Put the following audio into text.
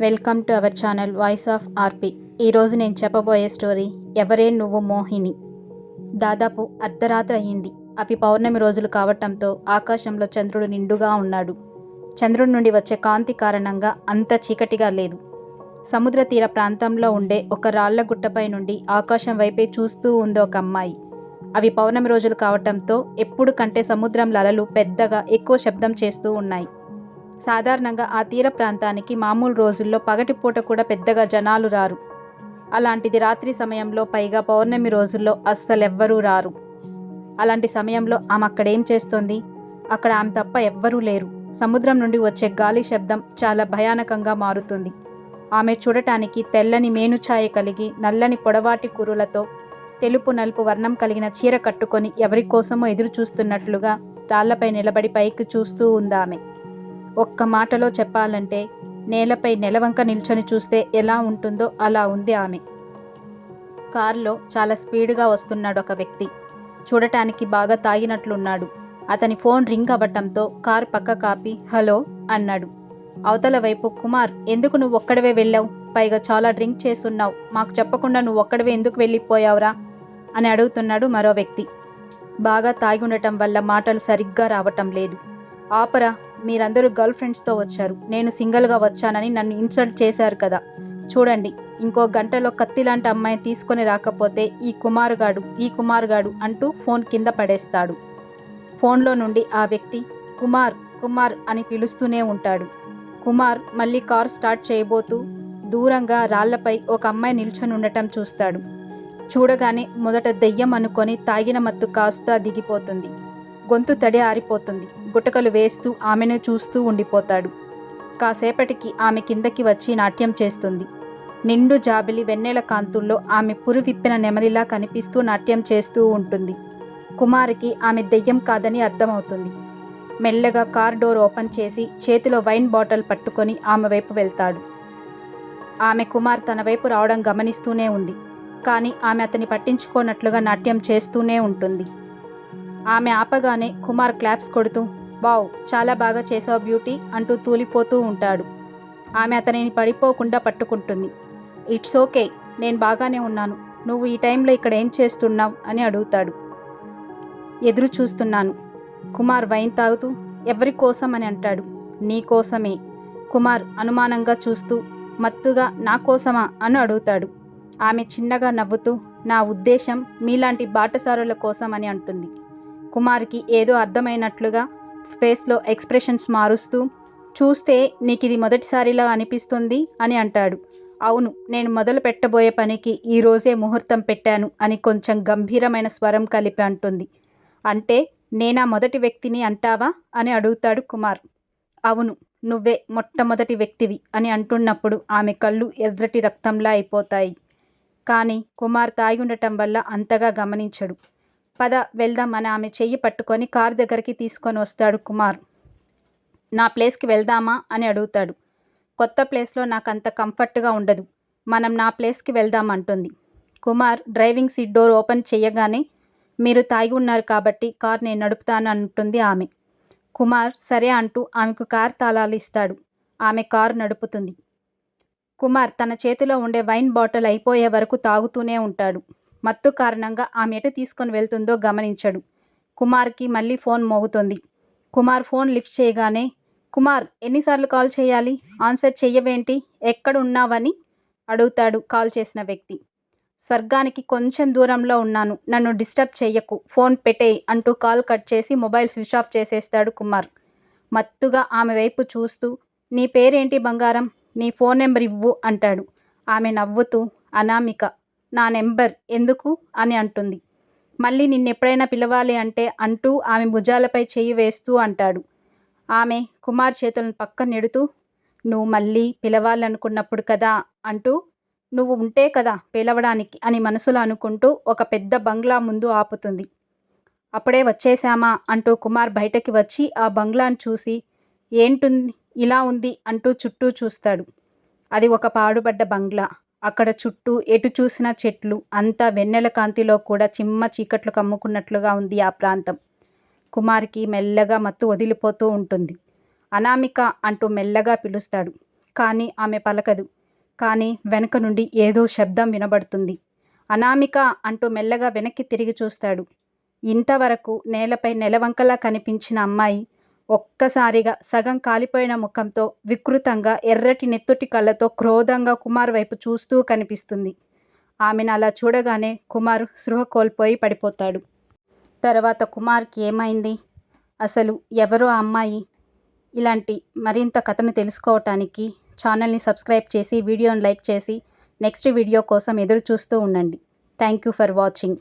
Welcome to our channel voice of RP. ఈరోజు నేను చెప్పబోయే స్టోరీ ఎవరే నువ్వు మోహిని. దాదాపు అర్ధరాత్రి అయ్యింది. అవి పౌర్ణమి రోజులు కావటంతో ఆకాశంలో చంద్రుడు నిండుగా ఉన్నాడు. చంద్రుడి నుండి వచ్చే కాంతి కారణంగా అంత చీకటిగా లేదు. సముద్ర తీర ప్రాంతంలో ఉండే ఒక రాళ్ల గుట్టపై నుండి ఆకాశం వైపే చూస్తూ ఉంది ఒక అమ్మాయి. అవి పౌర్ణమి రోజులు కావటంతో ఎప్పుడు కంటే సముద్రం అలలు పెద్దగా ఎక్కువ శబ్దం చేస్తూ ఉన్నాయి. సాధారణంగా ఆ తీర ప్రాంతానికి మామూలు రోజుల్లో పగటిపూట కూడా పెద్దగా జనాలు రారు. అలాంటిది రాత్రి సమయంలో, పైగా పౌర్ణమి రోజుల్లో అస్సలెవ్వరూ రారు. అలాంటి సమయంలో ఆమె అక్కడేం చేస్తోంది? అక్కడ ఆమె తప్ప ఎవ్వరూ లేరు. సముద్రం నుండి వచ్చే గాలి శబ్దం చాలా భయానకంగా మారుతుంది. ఆమె చూడటానికి తెల్లని మేనుఛాయ కలిగి, నల్లని పొడవాటి కురులతో, తెలుపు నలుపు వర్ణం కలిగిన చీర కట్టుకొని ఎవరికోసమో ఎదురు చూస్తున్నట్లుగా రాళ్లపై నిలబడి పైకి చూస్తూ ఉందామె. ఒక్క మాటలో చెప్పాలంటే నేలపై నెలవంక నిల్చొని చూస్తే ఎలా ఉంటుందో అలా ఉంది ఆమె. కారులో చాలా స్పీడ్గా వస్తున్నాడు ఒక వ్యక్తి. చూడటానికి బాగా తాగినట్లున్నాడు. అతని ఫోన్ రింగ్ అవ్వటంతో కారు పక్క కాపి హలో అన్నాడు. అవతల వైపు కుమార్, ఎందుకు నువ్వు ఒక్కడవే వెళ్ళావు? పైగా చాలా డ్రింక్ చేస్తున్నావు. మాకు చెప్పకుండా నువ్వు ఒక్కడవే ఎందుకు వెళ్ళిపోయావురా అని అడుగుతున్నాడు మరో వ్యక్తి. బాగా తాగి ఉండటం వల్ల మాటలు సరిగ్గా రావటం లేదు. ఆపరా, మీరందరూ గర్ల్ ఫ్రెండ్స్తో వచ్చారు. నేను సింగిల్గా వచ్చానని నన్ను ఇన్సల్ట్ చేశారు కదా. చూడండి, ఇంకో గంటలో కత్తిలాంటి అమ్మాయిని తీసుకొని రాకపోతే ఈ కుమారుగాడు అంటూ ఫోన్ కింద పడేస్తాడు. ఫోన్లో నుండి ఆ వ్యక్తి కుమార్ కుమార్ అని పిలుస్తూనే ఉంటాడు. కుమార్ మళ్ళీ కార్ స్టార్ట్ చేయబోతూ దూరంగా రాళ్లపై ఒక అమ్మాయి నిల్చొని ఉండటం చూస్తాడు. చూడగానే మొదట దెయ్యం అనుకొని తాగిన మత్తు కాస్త దిగిపోతుంది. గొంతు తడి ఆరిపోతుంది. గుటకలు వేస్తూ ఆమెను చూస్తూ ఉండిపోతాడు. కాసేపటికి ఆమె కిందకి వచ్చి నాట్యం చేస్తుంది. నిండు జాబిలి వెన్నెల కాంతుల్లో ఆమె పురి విప్పిన నెమలిలా కనిపిస్తూ నాట్యం చేస్తూ ఉంటుంది. కుమార్కి ఆమె దెయ్యం కాదని అర్థమవుతుంది. మెల్లగా కార్ డోర్ ఓపెన్ చేసి చేతిలో వైన్ బాటిల్ పట్టుకొని ఆమె వైపు వెళ్తాడు. ఆమె కుమార్ తన వైపు రావడం గమనిస్తూనే ఉంది. కానీ ఆమె అతన్ని పట్టించుకోనట్లుగా నాట్యం చేస్తూనే ఉంటుంది. ఆమె ఆపగానే కుమార్ క్లాప్స్ కొడుతూ వావ్, చాలా బాగా చేసావు బ్యూటీ అంటూ తూలిపోతూ ఉంటాడు. ఆమె అతనిని పడిపోకుండా పట్టుకుంటుంది. ఇట్స్ ఓకే, నేను బాగానే ఉన్నాను. నువ్వు ఈ టైంలో ఇక్కడ ఏం చేస్తున్నావు అని అడుగుతాడు. ఎదురు చూస్తున్నాను. కుమార్ వైన్ తాగుతూ ఎవరి కోసం అని అంటాడు. నీ కోసమే. కుమార్ అనుమానంగా చూస్తూ మత్తుగా నా కోసమా అని అడుగుతాడు. ఆమె చిన్నగా నవ్వుతూ నా ఉద్దేశం మీలాంటి బాటసారుల కోసం అని అంటుంది. కుమార్కి ఏదో అర్థమైనట్లుగా ఫేస్లో ఎక్స్ప్రెషన్స్ మారుస్తూ చూస్తే నీకిది మొదటిసారిలా అనిపిస్తుంది అని అంటాడు. అవును, నేను మొదలు పెట్టబోయే పనికి ఈరోజే ముహూర్తం పెట్టాను అని కొంచెం గంభీరమైన స్వరం కలిపి అంటుంది. అంటే నేనా మొదటి వ్యక్తిని అంటావా అని అడుగుతాడు కుమార్. అవును, నువ్వే మొట్టమొదటి వ్యక్తివి అని అంటున్నప్పుడు ఆమె కళ్ళు ఎర్రటి రక్తంలా అయిపోతాయి. కానీ కుమార్ తాగి ఉండటం వల్ల అంతగా గమనించడు. పద వెళ్దాం అని ఆమె చెయ్యి పట్టుకొని కార్ దగ్గరికి తీసుకొని వస్తాడు కుమార్. నా ప్లేస్కి వెళ్దామా అని అడుగుతాడు. కొత్త ప్లేస్లో నాకు అంత కంఫర్ట్గా ఉండదు. మనం నా ప్లేస్కి వెళ్దాం అంటుంది. Kumar driving seat door open చేయగానే మీరు తాగి ఉన్నారు కాబట్టి కార్ నేను నడుపుతాను అంటుంది ఆమె. కుమార్ సరే అంటూ ఆమెకు కార్ తాళాలు ఇస్తాడు. ఆమె కారు నడుపుతుంది. కుమార్ తన చేతిలో ఉండే వైన్ బాటిల్ అయిపోయే వరకు తాగుతూనే ఉంటాడు. మత్తు కారణంగా ఆమె ఎటు తీసుకొని వెళ్తుందో గమనించడు. కుమార్కి మళ్ళీ ఫోన్ మోగుతుంది. కుమార్ ఫోన్ లిఫ్ట్ చేయగానే కుమార్, ఎన్నిసార్లు కాల్ చేయాలి? ఆన్సర్ చెయ్యవేంటి? ఎక్కడ ఉన్నావని అడుగుతాడు కాల్ చేసిన వ్యక్తి. స్వర్గానికి కొంచెం దూరంలో ఉన్నాను, నన్ను డిస్టర్బ్ చెయ్యకు, ఫోన్ పెట్టేయ్ అంటూ కాల్ కట్ చేసి మొబైల్ స్విచ్ ఆఫ్ చేసేస్తాడు కుమార్. మత్తుగా ఆమె వైపు చూస్తూ నీ పేరేంటి బంగారం? నీ ఫోన్ నెంబర్ ఇవ్వు అంటాడు. ఆమె నవ్వుతూ అనామిక. నా నెంబర్ ఎందుకు అని అంటుంది. మళ్ళీ నిన్నెప్పుడైనా పిలవాలి అంటే అంటూ ఆమె భుజాలపై చెయ్యి వేస్తూ అంటాడు. ఆమె కుమార్ చేతులను పక్కన నెడుతూ నువ్వు మళ్ళీ పిలవాలనుకున్నప్పుడు కదా అంటూ నువ్వు ఉంటే కదా పిలవడానికి అని మనసులో అనుకుంటూ ఒక పెద్ద బంగ్లా ముందు ఆపుతుంది. అప్పుడే వచ్చేశామా అంటూ కుమార్ బయటకి వచ్చి ఆ బంగ్లాను చూసి ఏంటుంది ఇలా ఉంది అంటూ చుట్టూ చూస్తాడు. అది ఒక పాడుబడ్డ బంగ్లా. అక్కడ చుట్టూ ఎటు చూసినా చెట్లు, అంతా వెన్నెల కాంతిలో కూడా చిమ్మ చీకట్లు కమ్ముకున్నట్లుగా ఉంది ఆ ప్రాంతం. కుమార్కి మెల్లగా మత్తు వదిలిపోతూ ఉంటుంది. అనామిక అంటూ మెల్లగా పిలుస్తాడు. కానీ ఆమె పలకదు. కానీ వెనక నుండి ఏదో శబ్దం వినబడుతుంది. అనామిక అంటూ మెల్లగా వెనక్కి తిరిగి చూస్తాడు. ఇంతవరకు నేలపై నెలవంకలా కనిపించిన అమ్మాయి ఒక్కసారిగా సగం కాలిపోయిన ముఖంతో, వికృతంగా ఎర్రటి నెత్తుటి కళ్ళతో క్రోధంగా కుమార్ వైపు చూస్తూ కనిపిస్తుంది. ఆమెను అలా చూడగానే కుమార్ స్పృహ కోల్పోయి పడిపోతాడు. తర్వాత కుమార్కి ఏమైంది? అసలు ఎవరో అమ్మాయి? ఇలాంటి మరింత కథను తెలుసుకోవటానికి ఛానల్ని సబ్స్క్రైబ్ చేసి వీడియోని లైక్ చేసి నెక్స్ట్ వీడియో కోసం ఎదురు చూస్తూ ఉండండి. Thank you for watching.